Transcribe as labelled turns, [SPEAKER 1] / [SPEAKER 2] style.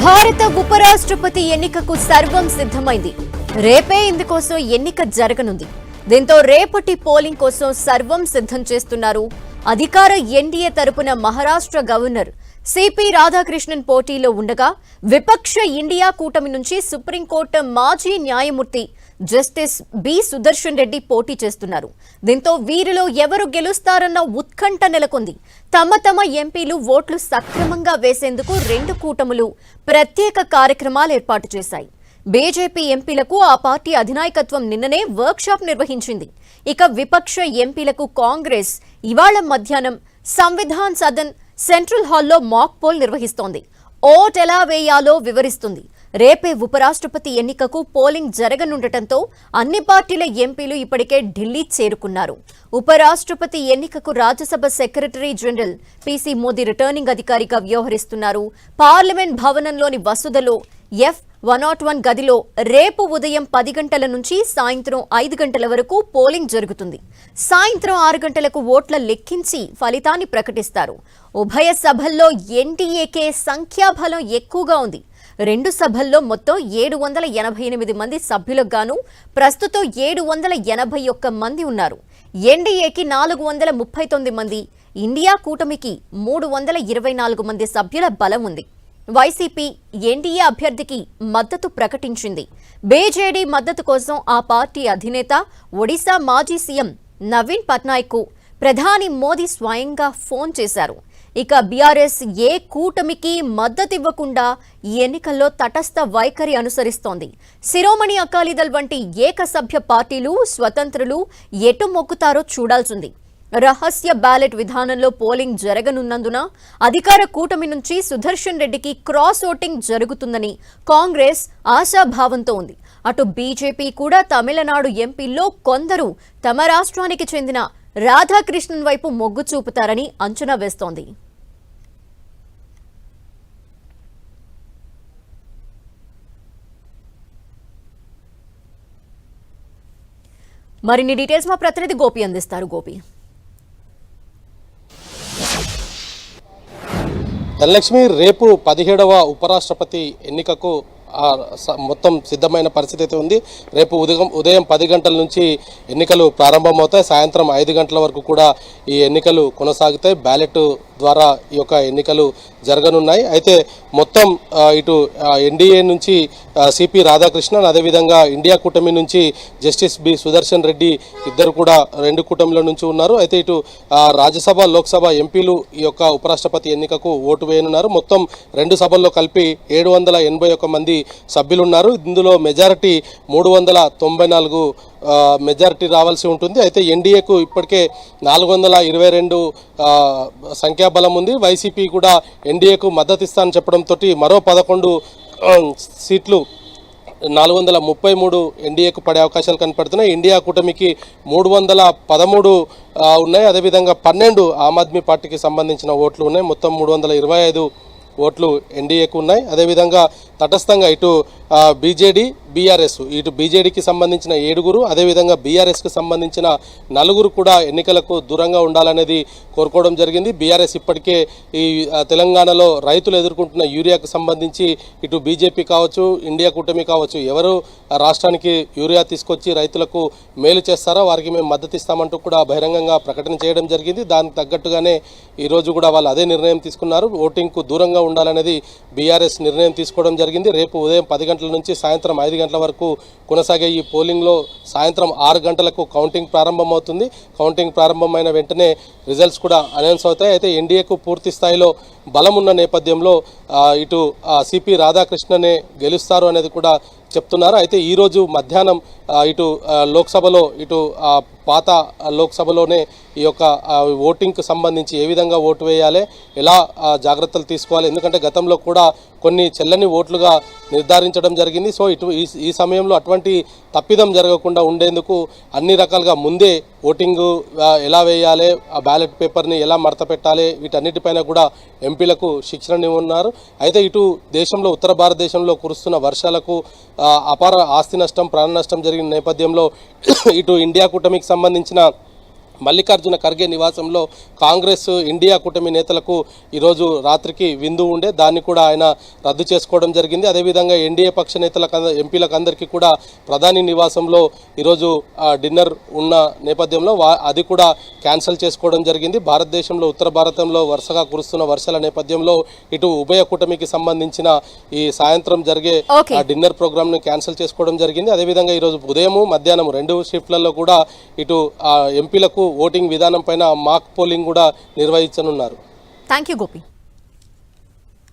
[SPEAKER 1] భారత ఉపరాష్ట్రపతి ఎన్నికకు సర్వం సిద్ధమైంది. రేపే ఇందుకోసం ఎన్నిక జరగనుంది. దీంతో రేపటి పోలింగ్ కోసం సర్వం సిద్ధం చేస్తున్నారు. అధికార ఎన్డీఏ తరపున మహారాష్ట్ర గవర్నర్ సిపి రాధాకృష్ణన్ పోటీలో ఉండగా, విపక్ష ఇండియా కూటమి నుంచి సుప్రీంకోర్టు మాజీ న్యాయమూర్తి జస్టిస్ బి సుదర్శన్ రెడ్డి పోటీ చేస్తున్నారు. దీంతో వీరిలో ఎవరు గెలుస్తారన్న ఉత్కంఠ నెలకొంది. తమ ఎంపీలు ఓట్లు సక్రమంగా వేసేందుకు రెండు కూటములు ప్రత్యేక కార్యక్రమాలు ఏర్పాటు చేశాయి. బీజేపీ ఎంపీలకు ఆ పార్టీ అధినాయకత్వం నిన్ననే వర్క్షాప్ నిర్వహించింది. ఇక విపక్ష ఎంపీలకు కాంగ్రెస్ ఇవాళ మధ్యాహ్నం సంవిధాన్ సదన్ సెంట్రల్ హాల్లో మాక్ పోల్ నిర్వహిస్తోంది. ఓట్ ఎలా వేయాలో వివరిస్తుంది. రేపే ఉపరాష్ట్రపతి ఎన్నికకు పోలింగ్ జరగనుండటంతో అన్ని పార్టీల ఎంపీలు ఇప్పటికే ఢిల్లీ చేరుకున్నారు. ఉపరాష్ట్రపతి ఎన్నికకు Rajya Sabha secretary general PC Modi returning అధికారిగా వ్యవహరిస్తున్నారు. పార్లమెంట్ భవనంలోని వసతులో F101 గదిలో రేపు ఉదయం 10 గంటల నుంచి సాయంత్రం 5 గంటల వరకు పోలింగ్ జరుగుతుంది. సాయంత్రం 6 గంటలకు ఓట్ల లెక్కించి ఫలితాన్ని ప్రకటిస్తారు. ఉభయ సభల్లో ఎన్డీఏకే సంఖ్యాబలం ఎక్కువగా ఉంది. రెండు సభల్లో మొత్తం 788 మంది సభ్యులకు గాను ప్రస్తుతం 781 మంది ఉన్నారు. ఎన్డీఏకి 439 మంది, ఇండియా కూటమికి 324 మంది సభ్యుల బలం ఉంది. వైసీపీ ఎన్డీఏ అభ్యర్థికి మద్దతు ప్రకటించింది. బీజేడీ మద్దతు కోసం ఆ పార్టీ అధినేత ఒడిశా మాజీ సీఎం నవీన్ పట్నాయక్ ప్రధాని మోదీ స్వయంగా ఫోన్ చేశారు. ఇక బీఆర్ఎస్ ఏ కూటమికి మద్దతివ్వకుండా ఈ ఎన్నికల్లో తటస్థ వైఖరి అనుసరిస్తోంది. శిరోమణి అకాలీదళ్ వంటి ఏకసభ్య పార్టీలు, స్వతంత్రులు ఎటు మొక్కుతారో చూడాల్సింది. రహస్య బ్యాలెట్ విధానంలో పోలింగ్ జరగనున్నందున అధికార కూటమి నుంచి సుదర్శన్ రెడ్డికి క్రాస్ ఓటింగ్ జరుగుతుందని కాంగ్రెస్ ఆశాభావంతో ఉంది. అటు బీజేపీ కూడా తమిళనాడు ఎంపీల్లో కొందరు తమ రాష్ట్రానికి చెందిన రాధాకృష్ణన్ వైపు మొగ్గు చూపుతారని అంచనా వేస్తోంది. మరిన్ని డీటెయిల్స్ మా ప్రతినిధి గోపి అందిస్తారు. గోపి,
[SPEAKER 2] ధనలక్ష్మి, రేపు 17వ ఉపరాష్ట్రపతి ఎన్నికకు మొత్తం సిద్ధమైన పరిస్థితి అయితే ఉంది. రేపు ఉదయం 10 గంటల నుంచి ఎన్నికలు ప్రారంభమవుతాయి. సాయంత్రం 5 గంటల వరకు కూడా ఈ ఎన్నికలు కొనసాగుతాయి. బ్యాలెట్ ద్వారా ఈ యొక్క ఎన్నికలు జరగనున్నాయి. అయితే మొత్తం ఇటు ఎన్డీఏ నుంచి సిపి రాధాకృష్ణన్, అదేవిధంగా ఇండియా కూటమి నుంచి జస్టిస్ బి సుదర్శన్ రెడ్డి ఇద్దరు కూడా రెండు కూటమిల నుంచి ఉన్నారు. అయితే ఇటు రాజ్యసభ, లోక్సభ ఎంపీలు ఈ యొక్క ఉపరాష్ట్రపతి ఎన్నికకు ఓటు వేయనున్నారు. మొత్తం రెండు సభల్లో కలిపి 781 మంది సభ్యులున్నారు. ఇందులో మెజారిటీ 394 మెజారిటీ రావాల్సి ఉంటుంది. అయితే ఎన్డీఏకు ఇప్పటికే 422 సంఖ్యాబలం ఉంది. వైసీపీ కూడా ఎన్డీఏకు మద్దతు ఇస్తానని చెప్పడంతో మరో 11 సీట్లు 433 ఎన్డీఏకు పడే అవకాశాలు కనపడుతున్నాయి. ఇండియా కూటమికి 313 ఉన్నాయి. అదేవిధంగా 12 ఆమ్ ఆద్మీ పార్టీకి సంబంధించిన ఓట్లు ఉన్నాయి. మొత్తం 325 ఓట్లు ఎన్డీఏకు ఉన్నాయి. అదేవిధంగా తటస్థంగా ఇటు బీజేడీ, బీఆర్ఎస్, ఇటు బీజేడీకి సంబంధించిన 7, అదేవిధంగా బీఆర్ఎస్కి సంబంధించిన 4 కూడా ఎన్నికలకు దూరంగా ఉండాలనేది కోరుకోవడం జరిగింది. బీఆర్ఎస్ ఇప్పటికే ఈ తెలంగాణలో రైతులు ఎదుర్కొంటున్న యూరియాకు సంబంధించి ఇటు బీజేపీ కావచ్చు, ఇండియా కూటమి కావచ్చు, ఎవరు రాష్ట్రానికి యూరియా తీసుకొచ్చి రైతులకు మేలు చేస్తారో వారికి మేము మద్దతు ఇస్తామంటూ కూడా బహిరంగంగా ప్రకటన చేయడం జరిగింది. దానికి తగ్గట్టుగానే ఈరోజు కూడా వాళ్ళు అదే నిర్ణయం తీసుకున్నారు. ఓటింగ్కు దూరంగా ఉండాలనేది బీఆర్ఎస్ నిర్ణయం తీసుకోవడం జరిగింది. రేపు ఉదయం 10 గంటల నుంచి సాయంత్రం 5 గంటల వరకు కొనసాగే ఈ పోలింగ్లో సాయంత్రం 6 గంటలకు కౌంటింగ్ ప్రారంభమవుతుంది. కౌంటింగ్ ప్రారంభమైన వెంటనే రిజల్ట్స్ కూడా అనౌన్స్ అవుతాయి. అయితే ఎన్డీఏకు పూర్తి స్థాయిలో బలం ఉన్న నేపథ్యంలో ఇటు సిపి రాధాకృష్ణనే గెలుస్తారు అనేది కూడా చెప్తున్నారు. అయితే ఈరోజు మధ్యాహ్నం ఇటు లోక్సభలో, ఇటు పాత లోక్సభలోనే ఈ యొక్క ఓటింగ్కి సంబంధించి ఏ విధంగా ఓటు వేయాలి, ఎలా జాగ్రత్తలు తీసుకోవాలి, ఎందుకంటే గతంలో కూడా కొన్ని చెల్లని ఓట్లుగా నిర్ధారించడం జరిగింది. సో ఈ సమయంలో అటువంటి తప్పిదం జరగకుండా ఉండేందుకు అన్ని రకాలుగా ముందే ఓటింగు ఎలా వేయాలి, ఆ బ్యాలెట్ పేపర్ని ఎలా మడత పెట్టాలి, వీటన్నిటిపైన కూడా ఎంపీలకు శిక్షణ ఇవ్వనున్నారు. అయితే ఇటు దేశంలో, ఉత్తర భారతదేశంలో కురుస్తున్న వర్షాలకు అపార ఆస్తి నష్టం, ప్రాణ నష్టం జరిగిన నేపథ్యంలో ఇటు ఇండియా కూటమికి సంబంధించిన మల్లికార్జున ఖర్గే నివాసంలో కాంగ్రెస్ ఇండియా కూటమి నేతలకు ఈరోజు రాత్రికి విందు ఉండే దాన్ని కూడా ఆయన రద్దు చేసుకోవడం జరిగింది. అదేవిధంగా ఎన్డీఏ పక్ష నేతలకు ఎంపీలకు అందరికీ కూడా ప్రధాని నివాసంలో ఈరోజు డిన్నర్ ఉన్న నేపథ్యంలో అది కూడా క్యాన్సిల్ చేసుకోవడం జరిగింది. భారతదేశంలో ఉత్తర భారతంలో వరుసగా కురుస్తున్న వర్షాల నేపథ్యంలో ఇటు ఉభయ కూటమికి సంబంధించిన ఈ సాయంత్రం జరిగే డిన్నర్ ప్రోగ్రామ్ ను క్యాన్సిల్ చేసుకోవడం జరిగింది. అదేవిధంగా ఈరోజు ఉదయం మధ్యాహ్నం 2 షిఫ్ట్లలో కూడా ఇటు ఎంపీలకు ఓటింగ్ విధానం పైన మాక్ పోలింగ్ కూడా నిర్వహించనున్నారు.
[SPEAKER 1] Thank you Gopi.